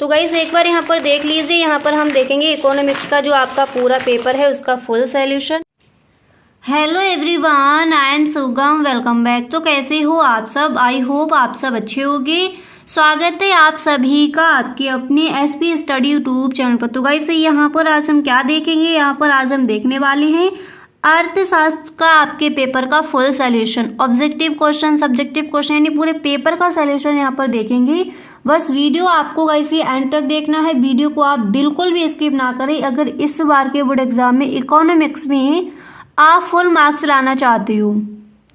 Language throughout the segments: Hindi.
तो गाइस एक बार यहाँ पर देख लीजिए, यहाँ पर हम देखेंगे इकोनॉमिक्स का जो आपका पूरा पेपर है उसका full solution. Hello everyone, I am सुगम, वेलकम बैक। तो कैसे हो आप सब? आई होप आप सब अच्छे होंगे। स्वागत है आप सभी का आपके अपने एसपी स्टडी यूट्यूब चैनल पर। तो गाइस यहाँ पर आज हम क्या देखेंगे, यहाँ पर आज हम देखने वाले हैं अर्थशास्त्र का आपके पेपर का full solution, objective question, subjective question, यानी पूरे पेपर का सॉल्यूशन यहाँ पर देखेंगे। बस वीडियो आपको गाइस ये एंड तक देखना है, वीडियो को आप बिल्कुल भी स्किप ना करें। अगर इस बार के बोर्ड एग्जाम में इकोनॉमिक्स में आप फुल मार्क्स लाना चाहते हो,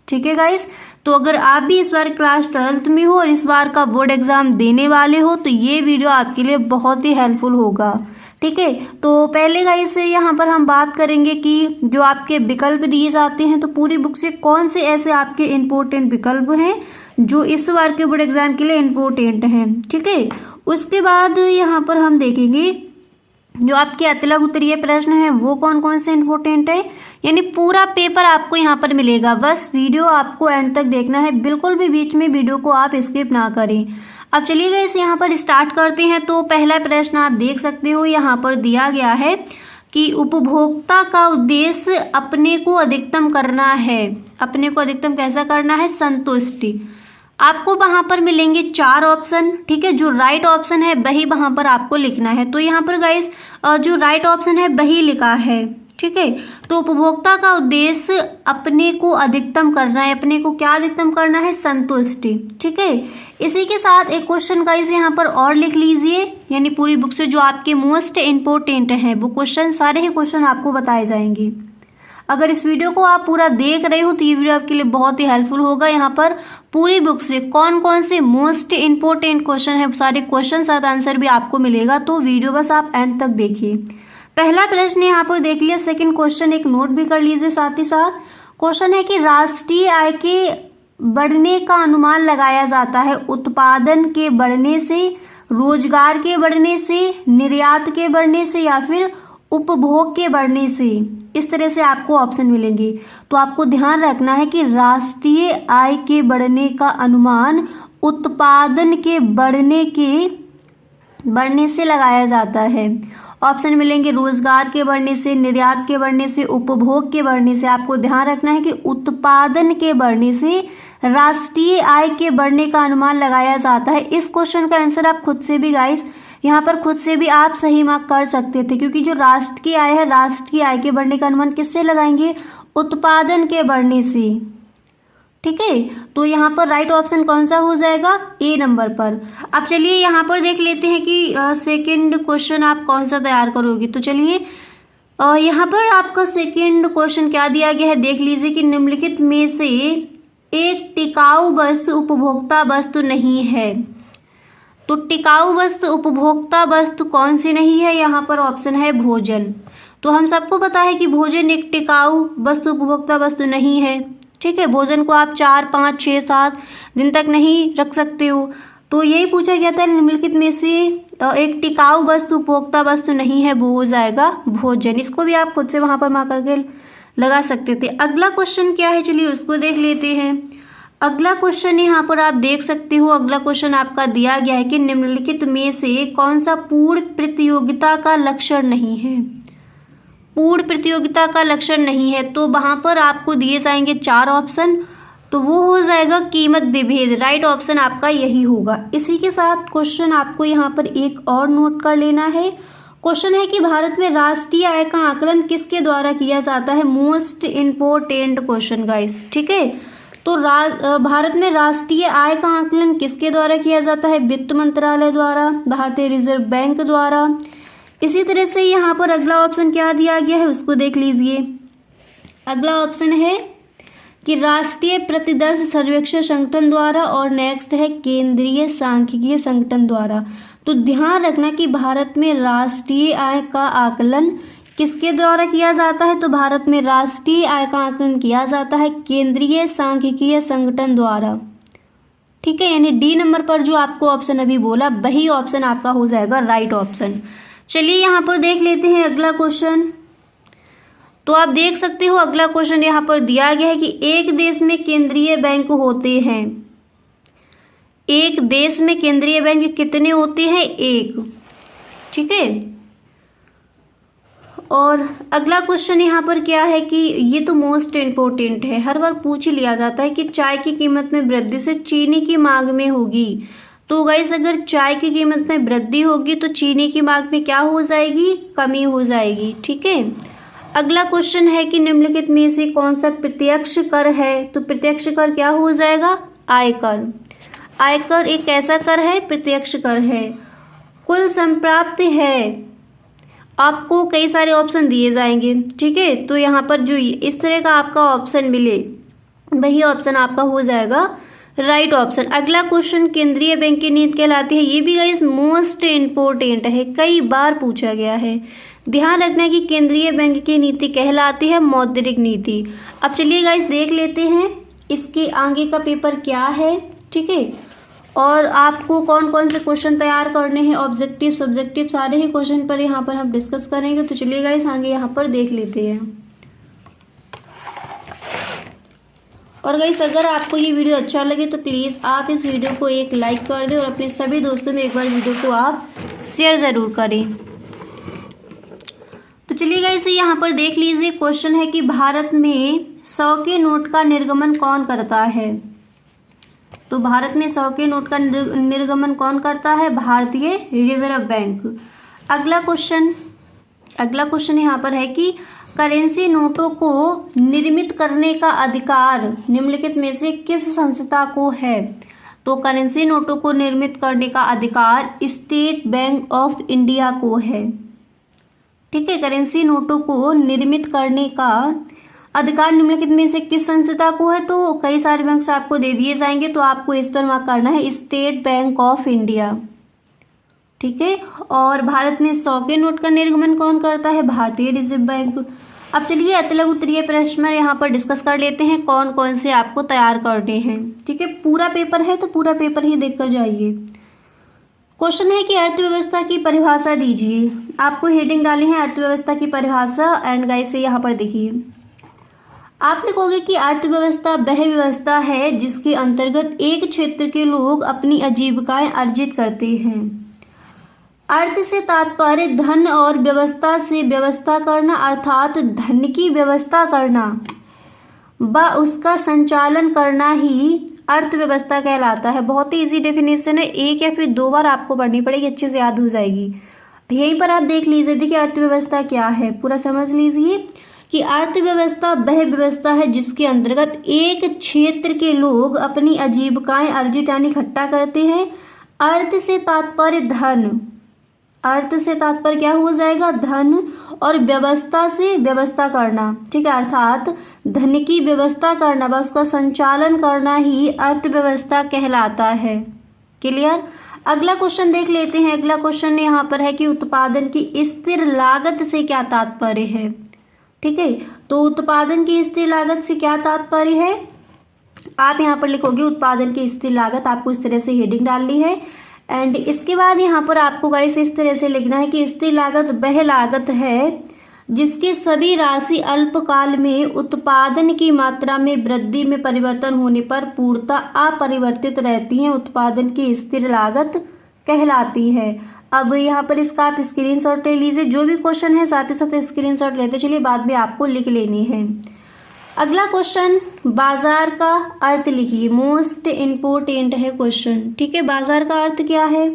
ठीक है गाइस, तो अगर आप भी इस बार क्लास 12th में हो और इस बार का बोर्ड एग्जाम देने वाले हो तो ये वीडियो आपके लिए बहुत ही हेल्पफुल होगा, ठीक है। तो पहले गाइस यहाँ पर हम बात करेंगे कि जो आपके विकल्प दिए जाते हैं तो पूरी बुक से कौन से ऐसे आपके इम्पोर्टेंट विकल्प हैं जो इस बार के बोर्ड एग्जाम के लिए इम्पोर्टेंट हैं, ठीक है। उसके बाद यहाँ पर हम देखेंगे जो आपके अतला उत्तरीय प्रश्न है वो कौन कौन से इम्पोर्टेंट है, यानी पूरा पेपर आपको यहाँ पर मिलेगा। बस वीडियो आपको एंड तक देखना है, बिल्कुल भी बीच में वीडियो को आप स्किप ना करें। अब चलिए गाइस यहाँ पर स्टार्ट करते हैं। तो पहला प्रश्न आप देख सकते हो, यहाँ पर दिया गया है कि उपभोक्ता का उद्देश्य अपने को अधिकतम करना है। अपने को अधिकतम कैसा करना है? संतुष्टि। आपको वहाँ पर मिलेंगे 4 ऑप्शन, ठीक है। जो राइट ऑप्शन है वही वहाँ पर आपको लिखना है। तो यहाँ पर गाइस जो राइट ऑप्शन है वही लिखा है, ठीक है। तो उपभोक्ता का उद्देश्य अपने को अधिकतम करना है। अपने को क्या अधिकतम करना है? संतुष्टि, ठीक है। इसी के साथ एक क्वेश्चन गाइस यहाँ पर और लिख लीजिए, यानी पूरी बुक से जो आपके मोस्ट इम्पोर्टेंट हैं वो क्वेश्चन, सारे ही क्वेश्चन आपको बताए जाएंगे। अगर इस वीडियो को आप पूरा देख रहे हो तो ये वीडियो आपके लिए बहुत ही हेल्पफुल होगा। यहाँ पर पूरी बुक से कौन कौन से मोस्ट इम्पोर्टेंट क्वेश्चन है, सारे क्वेश्चन साथ आंसर भी आपको मिलेगा। तो वीडियो बस आप एंड तक देखिए। पहला प्रश्न यहाँ पर देख लिया, सेकंड क्वेश्चन एक नोट भी कर लीजिए साथ ही साथ। क्वेश्चन है कि राष्ट्रीय आय के बढ़ने का अनुमान लगाया जाता है उत्पादन के बढ़ने से, रोजगार के बढ़ने से, निर्यात के बढ़ने से या फिर उपभोग के बढ़ने से। इस तरह से आपको ऑप्शन मिलेंगे। तो आपको ध्यान रखना है कि राष्ट्रीय आय के बढ़ने का अनुमान उत्पादन के बढ़ने से लगाया जाता है। ऑप्शन मिलेंगे रोजगार के बढ़ने से, निर्यात के बढ़ने से, उपभोग के बढ़ने से। आपको ध्यान रखना है कि उत्पादन के बढ़ने से राष्ट्रीय आय के बढ़ने का अनुमान लगाया जाता है। इस क्वेश्चन का आंसर आप खुद से भी गाइस यहाँ पर खुद से भी आप सही मार्क कर सकते थे, क्योंकि जो राष्ट्र की आय है, राष्ट्र की आय के बढ़ने का अनुमान किससे लगाएंगे? उत्पादन के बढ़ने से, ठीक है। तो यहाँ पर राइट ऑप्शन कौन सा हो जाएगा? ए नंबर पर। अब चलिए यहाँ पर देख लेते हैं कि सेकंड क्वेश्चन आप कौन सा तैयार करोगे। तो चलिए यहाँ पर आपका सेकंड क्वेश्चन क्या दिया गया है देख लीजिए कि निम्नलिखित में से एक टिकाऊ वस्तु उपभोक्ता वस्तु नहीं है। तो टिकाऊ वस्तु उपभोक्ता वस्तु कौन सी नहीं है? यहाँ पर ऑप्शन है भोजन। तो हम सबको पता है कि भोजन एक टिकाऊ वस्तु उपभोक्ता वस्तु नहीं है, ठीक है। भोजन को आप 4, 5, 6, 7 दिन तक नहीं रख सकते हो। तो यही पूछा गया था निम्नलिखित में से एक टिकाऊ वस्तु उपभोक्ता वस्तु नहीं है, वो हो जाएगा भोजन। इसको भी आप खुद से वहाँ पर मार्क करके लगा सकते थे। अगला क्वेश्चन क्या है, चलिए उसको देख लेते हैं। अगला क्वेश्चन यहाँ पर आप देख सकते हो, अगला क्वेश्चन आपका दिया गया है कि निम्नलिखित में से कौन सा पूर्ण प्रतियोगिता का लक्षण नहीं है? पूर्ण प्रतियोगिता का लक्षण नहीं है। तो वहाँ पर आपको दिए जाएंगे 4 ऑप्शन, तो वो हो जाएगा कीमत विभेद। राइट ऑप्शन आपका यही होगा। इसी के साथ क्वेश्चन आपको यहाँ पर एक और नोट कर लेना है। क्वेश्चन है कि भारत में राष्ट्रीय आय का आकलन किसके द्वारा किया जाता है? मोस्ट इम्पोर्टेंट क्वेश्चन गाइस, ठीक है। तो भारत में राष्ट्रीय आय का आकलन किसके द्वारा किया जाता है? वित्त मंत्रालय द्वारा, भारतीय रिजर्व बैंक द्वारा। इसी तरह से यहाँ पर अगला ऑप्शन क्या दिया गया है उसको देख लीजिए। अगला ऑप्शन है कि राष्ट्रीय प्रतिदर्श सर्वेक्षण संगठन द्वारा, और नेक्स्ट है केंद्रीय सांख्यिकीय संगठन द्वारा। तो ध्यान रखना कि भारत में राष्ट्रीय आय का आकलन किसके द्वारा किया जाता है? तो भारत में राष्ट्रीय आय का आकलन किया जाता है केंद्रीय सांख्यिकीय संगठन द्वारा, ठीक है। यानी डी नंबर पर जो आपको ऑप्शन अभी बोला वही ऑप्शन आपका हो जाएगा राइट ऑप्शन। चलिए यहाँ पर देख लेते हैं अगला क्वेश्चन। तो आप देख सकते हो अगला क्वेश्चन यहाँ पर दिया गया है कि एक देश में केंद्रीय बैंक होते हैं। एक देश में केंद्रीय बैंक कितने होते हैं? एक। ठीक है। और अगला क्वेश्चन यहाँ पर क्या है कि ये तो मोस्ट इम्पोर्टेंट है, हर बार पूछ ही लिया जाता है कि चाय की कीमत में वृद्धि से चीनी की मांग में होगी। तो गाइस अगर चाय की कीमत में वृद्धि होगी तो चीनी की मांग में क्या हो जाएगी, कमी हो जाएगी। ठीक है। अगला क्वेश्चन है कि निम्नलिखित में से कौन सा प्रत्यक्ष कर है। तो प्रत्यक्ष कर क्या हो जाएगा, आयकर। आयकर एक ऐसा कर है, प्रत्यक्ष कर है। कुल संप्राप्त है, आपको कई सारे ऑप्शन दिए जाएंगे। ठीक है। तो यहाँ पर जो इस तरह का आपका ऑप्शन मिले वही ऑप्शन आपका हो जाएगा राइट ऑप्शन। अगला क्वेश्चन केंद्रीय बैंक की नीति कहलाती है। ये भी गाइस मोस्ट इम्पोर्टेंट है, कई बार पूछा गया है। ध्यान रखना कि केंद्रीय बैंक की नीति कहलाती है मौद्रिक नीति। अब चलिए गाइस देख लेते हैं इसके आगे का पेपर क्या है। ठीक है। और आपको कौन कौन से क्वेश्चन तैयार करने हैं, ऑब्जेक्टिव सब्जेक्टिव सारे ही क्वेश्चन पर यहाँ पर हम डिस्कस करेंगे। तो चलिए गाइस आगे यहाँ पर देख लेते हैं। और गाइस अगर आपको ये वीडियो अच्छा लगे तो प्लीज़ आप इस वीडियो को एक लाइक कर दें और अपने सभी दोस्तों में एक बार वीडियो को आप शेयर ज़रूर करें। तो चलिए गाइस यहाँ पर देख लीजिए, क्वेश्चन है कि भारत में 100 के नोट का निर्गमन कौन करता है। तो भारत में 100 के नोट का निर्गमन कौन करता है, भारतीय रिजर्व बैंक। अगला क्वेश्चन यहाँ पर है कि करेंसी नोटों को निर्मित करने का अधिकार निम्नलिखित में से किस संस्था को है। तो करेंसी नोटों को निर्मित करने का अधिकार स्टेट बैंक ऑफ इंडिया को है। ठीक है। करेंसी नोटों को निर्मित करने का अधिकार निम्नलिखित में से किस संस्था को है। तो कई सारे बैंक आपको दे दिए जाएंगे, तो आपको इस पर मार्क करना है स्टेट बैंक ऑफ इंडिया। ठीक है। और भारत में 100 के नोट का निर्गमन कौन करता है, भारतीय रिजर्व बैंक। अब चलिए अतलग उत्तरीय प्रश्न यहाँ पर डिस्कस कर लेते हैं कौन कौन से आपको तैयार करने हैं। ठीक है। पूरा पेपर है तो पूरा पेपर ही देख कर जाइए। क्वेश्चन है कि अर्थव्यवस्था की परिभाषा दीजिए। आपको हेडिंग डाली है अर्थव्यवस्था की परिभाषा एंड गाइस से यहाँ पर देखिए आप लिखोगे कि अर्थव्यवस्था वह व्यवस्था है जिसके अंतर्गत एक क्षेत्र के लोग अपनी आजीविकाएं अर्जित करते हैं। अर्थ से तात्पर्य धन और व्यवस्था से व्यवस्था करना, अर्थात धन की व्यवस्था करना व उसका संचालन करना ही अर्थव्यवस्था कहलाता है। बहुत ही इजी डेफिनेशन है, एक या फिर दो बार आपको पढ़नी पड़ेगी, अच्छे से याद हो जाएगी। यहीं पर आप देख लीजिए, देखिए अर्थव्यवस्था क्या है, पूरा समझ लीजिए कि अर्थव्यवस्था वह व्यवस्था है जिसके अंतर्गत एक क्षेत्र के लोग अपनी आजीविकाएं अर्जित यानी इकट्ठा करते हैं। अर्थ से तात्पर्य धन, अर्थ से तात्पर्य क्या हो जाएगा, धन, और व्यवस्था से व्यवस्था करना। ठीक है। अर्थात धन की व्यवस्था करना व उसका संचालन करना ही अर्थव्यवस्था कहलाता है। क्लियर। अगला क्वेश्चन देख लेते हैं। अगला क्वेश्चन यहाँ पर है कि उत्पादन की स्थिर लागत से क्या तात्पर्य है। ठीक है। तो उत्पादन की स्थिर लागत से क्या तात्पर्य है, आप यहाँ पर लिखोगे उत्पादन की स्थिर लागत। आपको इस तरह से हेडिंग डालनी है एंड इसके बाद यहाँ पर आपको गाइस इस तरह से लिखना है कि स्थिर लागत वह लागत है जिसकी सभी राशि अल्पकाल में उत्पादन की मात्रा में वृद्धि में परिवर्तन होने पर पूर्णतः अपरिवर्तित रहती है, उत्पादन की स्थिर लागत कहलाती है। अब यहाँ पर इसका आप स्क्रीनशॉट ले लीजिए, जो भी क्वेश्चन है साथ ही साथ स्क्रीनशॉट लेते चलिए, बाद में आपको लिख लेनी है। अगला क्वेश्चन, बाजार का अर्थ लिखिए, मोस्ट इम्पोर्टेंट है क्वेश्चन। ठीक है। बाजार का अर्थ क्या है,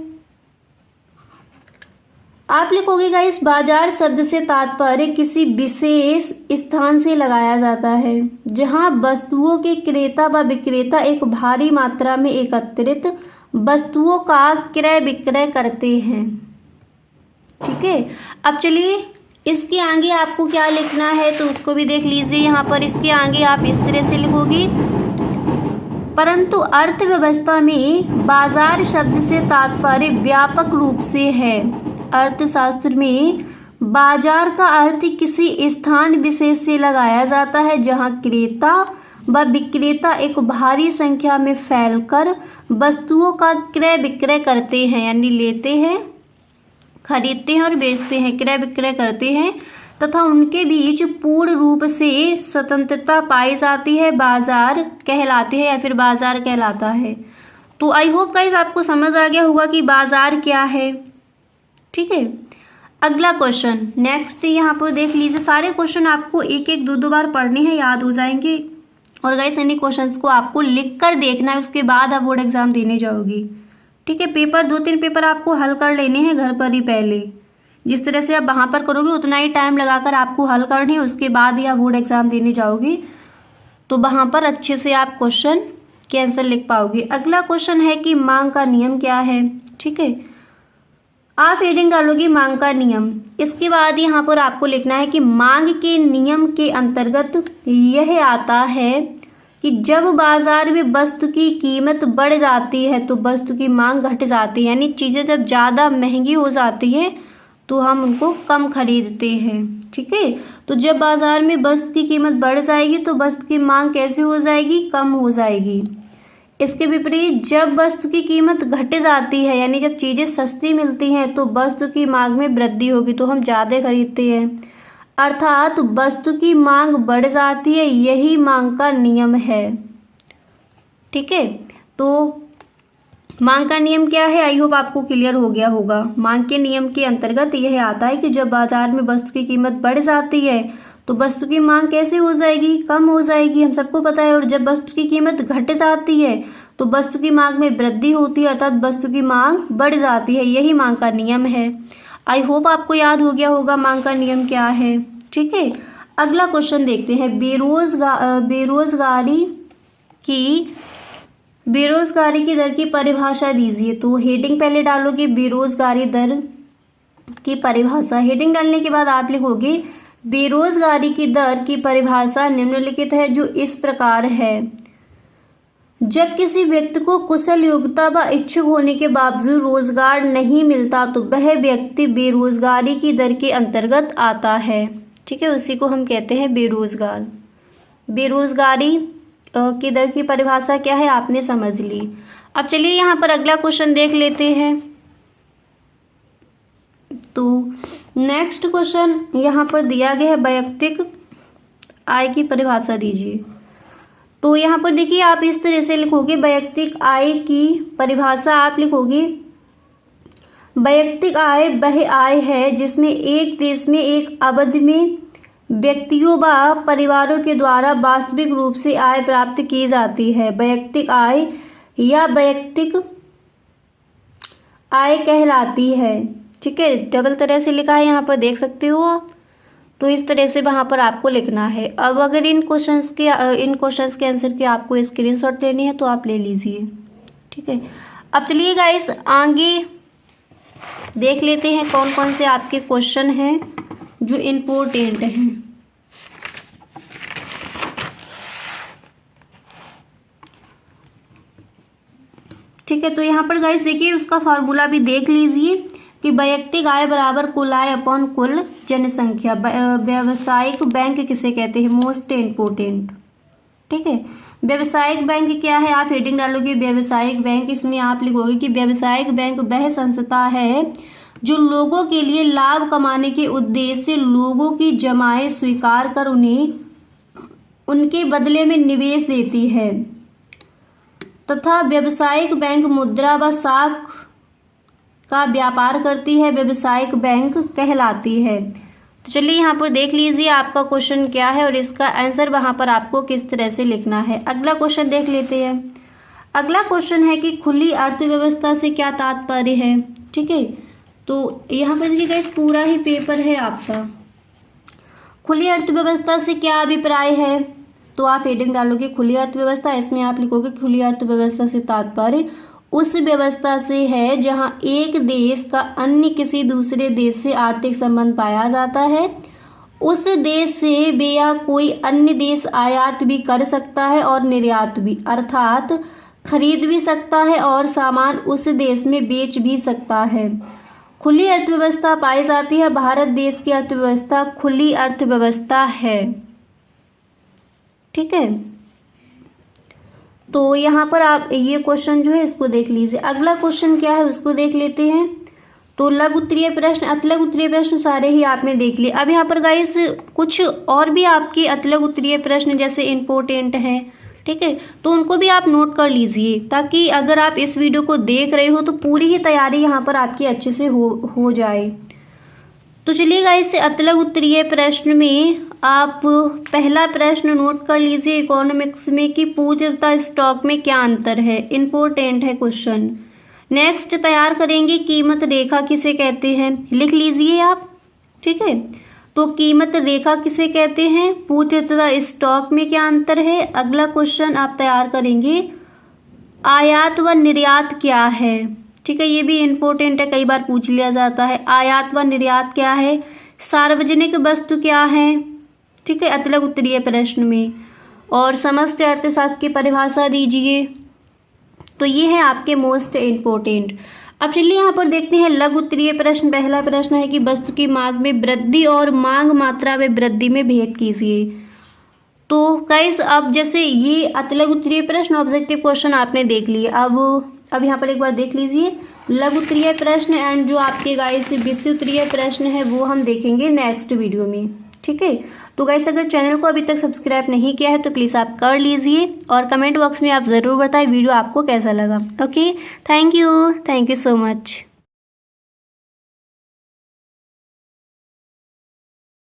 आप लिखोगे गाइस बाजार शब्द से तात्पर्य किसी विशेष स्थान से लगाया जाता है जहां वस्तुओं के क्रेता व विक्रेता एक भारी मात्रा में एकत्रित वस्तुओं का क्रय विक्रय करते हैं। ठीक है। अब चलिए इसके आगे आपको क्या लिखना है तो उसको भी देख लीजिए। यहाँ पर इसके आगे आप इस तरह से लिखोगे, परंतु अर्थव्यवस्था में बाजार शब्द से तात्पर्य व्यापक रूप से है। अर्थशास्त्र में बाजार का अर्थ किसी स्थान विशेष से लगाया जाता है जहाँ क्रेता व विक्रेता एक भारी संख्या में फैलकर वस्तुओं का क्रय विक्रय करते हैं, यानी लेते हैं, खरीदते हैं और बेचते हैं, क्रय विक्रय करते हैं तथा उनके बीच पूर्ण रूप से स्वतंत्रता पाई जाती है, बाजार कहलाते हैं या फिर बाजार कहलाता है। तो आई होप गाइस आपको समझ आ गया होगा कि बाजार क्या है। ठीक है। अगला क्वेश्चन नेक्स्ट यहाँ पर देख लीजिए, सारे क्वेश्चन आपको एक एक दो दो बार पढ़ने हैं, याद हो जाएंगे। और गाइस इन्हीं क्वेश्चंस को आपको लिख कर देखना है, उसके बाद आप बोर्ड एग्जाम देने जाओगी। ठीक है, पेपर 2-3 पेपर आपको हल कर लेने हैं घर पर ही पहले। जिस तरह से आप वहाँ पर करोगे उतना ही टाइम लगाकर आपको हल करनी है, उसके बाद ही आप बोर्ड एग्जाम देने जाओगी, तो वहाँ पर अच्छे से आप क्वेश्चन के आंसर लिख पाओगे। अगला क्वेश्चन है कि मांग का नियम क्या है। ठीक है, आप हेडिंग डालोगी मांग का नियम, इसके बाद यहाँ पर आपको लिखना है कि मांग के नियम के अंतर्गत यह आता है कि जब बाजार में वस्तु की कीमत बढ़ जाती है तो वस्तु की मांग घट जाती है, यानी चीज़ें जब ज़्यादा महंगी हो जाती है तो हम उनको कम खरीदते हैं। ठीक है, तो जब बाजार में वस्तु की कीमत बढ़ जाएगी तो वस्तु की मांग कैसे हो जाएगी, कम हो जाएगी। इसके विपरीत जब वस्तु की कीमत घट जाती है, यानी जब चीज़ें सस्ती मिलती हैं तो वस्तु की मांग में वृद्धि होगी, तो हम ज़्यादा खरीदते हैं, अर्थात वस्तु की मांग बढ़ जाती है, यही मांग का नियम है। ठीक है, तो मांग का नियम क्या है, आई होप आपको क्लियर हो गया होगा। मांग के नियम के अंतर्गत यह आता है कि जब बाजार में वस्तु की कीमत बढ़ जाती है तो वस्तु की मांग कैसे हो जाएगी, कम हो जाएगी, हम सबको पता है। और जब वस्तु की कीमत घट जाती है तो वस्तु की मांग में वृद्धि होती है, अर्थात वस्तु की मांग बढ़ जाती है, यही मांग का नियम है। आई होप आपको याद हो गया होगा मांग का नियम क्या है। ठीक है, अगला क्वेश्चन देखते हैं, बेरोजगारी की दर की परिभाषा दीजिए। तो हेडिंग पहले डालोगे बेरोजगारी दर की परिभाषा, हेडिंग डालने के बाद आप लिखोगे बेरोजगारी की दर की परिभाषा निम्नलिखित है, जो इस प्रकार है। जब किसी व्यक्ति को कुशल, योग्यता व इच्छुक होने के बावजूद रोजगार नहीं मिलता तो वह व्यक्ति बेरोजगारी की दर के अंतर्गत आता है। ठीक है, उसी को हम कहते हैं बेरोजगार। बेरोजगारी की दर की परिभाषा क्या है आपने समझ ली। अब चलिए यहाँ पर अगला क्वेश्चन देख लेते हैं। तो नेक्स्ट क्वेश्चन यहाँ पर दिया गया है, वैयक्तिक आय की परिभाषा दीजिए। तो यहाँ पर देखिए आप इस तरह से लिखोगे, वैयक्तिक आय की परिभाषा आप लिखोगे, वैयक्तिक आय वह आय है जिसमें एक देश में एक अवधि में व्यक्तियों व परिवारों के द्वारा वास्तविक रूप से आय प्राप्त की जाती है। वैयक्तिक आय या वैयक्तिक आय कहलाती है। ठीक है, डबल तरह से लिखा है यहाँ पर देख सकते हो आप, तो इस तरह से वहाँ पर आपको लिखना है। अब अगर इन क्वेश्चंस के आंसर के आपको स्क्रीनशॉट लेनी है तो आप ले लीजिए। ठीक है, अब चलिए गाइस आगे देख लेते हैं कौन कौन से आपके क्वेश्चन हैं जो इम्पोर्टेंट हैं। ठीक है, तो यहाँ पर गाइस देखिए उसका फार्मूला भी देख लीजिए कि वैयक्तिक आय बराबर कुल आय अपॉन कुल जनसंख्या। व्यावसायिक बैंक किसे कहते हैं, मोस्ट इम्पोर्टेंट। ठीक है, व्यावसायिक बैंक क्या है, आप हेडिंग डालोगे व्यावसायिक बैंक, इसमें आप लिखोगे कि व्यावसायिक बैंक वह संस्था है जो लोगों के लिए लाभ कमाने के उद्देश्य से लोगों की जमाएं स्वीकार कर उन्हें उनके बदले में निवेश देती है, तथा व्यावसायिक बैंक मुद्रा व साख का व्यापार करती है, व्यावसायिक बैंक कहलाती है। तो चलिए यहाँ पर देख लीजिए आपका क्वेश्चन क्या है और इसका आंसर वहाँ पर आपको किस तरह से लिखना है। अगला क्वेश्चन देख लेते हैं। अगला क्वेश्चन है कि खुली अर्थव्यवस्था से क्या तात्पर्य है। ठीक है, तो यहाँ पर देखिए गाइस पूरा ही पेपर है आपका। खुली अर्थव्यवस्था से क्या अभिप्राय है, तो आप हेडिंग डालोगे खुली अर्थव्यवस्था, इसमें आप लिखोगे खुली अर्थव्यवस्था से तात्पर्य उस व्यवस्था से है जहां एक देश का अन्य किसी दूसरे देश से आर्थिक संबंध पाया जाता है। उस देश से वे या कोई अन्य देश आयात भी कर सकता है और निर्यात भी, अर्थात खरीद भी सकता है और सामान उस देश में बेच भी सकता है। खुली अर्थव्यवस्था पाई जाती है। भारत देश की अर्थव्यवस्था खुली अर्थव्यवस्था है। ठीक है, तो यहाँ पर आप ये क्वेश्चन जो है इसको देख लीजिए। अगला क्वेश्चन क्या है उसको देख लेते हैं। तो लघु उत्तरीय प्रश्न, अतिलघु उत्तरीय प्रश्न सारे ही आपने देख लिए। अब यहाँ पर गाइस कुछ और भी आपके अतिलघु उत्तरीय प्रश्न जैसे इम्पोर्टेंट हैं, ठीक है, तो उनको भी आप नोट कर लीजिए ताकि अगर आप इस वीडियो को देख रहे हो तो पूरी ही तैयारी यहाँ पर आपकी अच्छे से हो जाए। तो चलिए गाइस, अतलग उत्तरीय प्रश्न में आप पहला प्रश्न नोट कर लीजिए इकोनॉमिक्स में कि पूंजी तथा स्टॉक में क्या अंतर है। इम्पोर्टेंट है क्वेश्चन। नेक्स्ट तैयार करेंगे कीमत रेखा किसे कहते हैं, लिख लीजिए आप। ठीक है, तो कीमत रेखा किसे कहते हैं, पूंजी तथा स्टॉक में क्या अंतर है। अगला क्वेश्चन आप तैयार करेंगे आयात व निर्यात क्या है। ठीक है, ये भी इम्पोर्टेंट है, कई बार पूछ लिया जाता है। आयात व निर्यात क्या है, सार्वजनिक वस्तु क्या है। ठीक है, अतलग उत्तरीय प्रश्न में। और समस्त अर्थशास्त्र की परिभाषा दीजिए। तो ये है आपके मोस्ट इम्पोर्टेंट। अब चलिए यहाँ पर देखते हैं लघु उत्तरीय प्रश्न। पहला प्रश्न है कि वस्तु की मांग में वृद्धि और मांग मात्रा में वृद्धि में भेद कीजिए। तो गाइस, अब जैसे ये अतलग उत्तरीय प्रश्न ऑब्जेक्टिव क्वेश्चन आपने देख लिए। अब यहाँ पर एक बार देख लीजिए लघु उत्तरीय प्रश्न एंड जो आपके गाइस विस्तृत उत्तरीय प्रश्न है वो हम देखेंगे नेक्स्ट वीडियो में। ठीक है, तो गाइस अगर चैनल को अभी तक सब्सक्राइब नहीं किया है तो प्लीज़ आप कर लीजिए और कमेंट बॉक्स में आप ज़रूर बताएं वीडियो आपको कैसा लगा। Okay, thank you so much.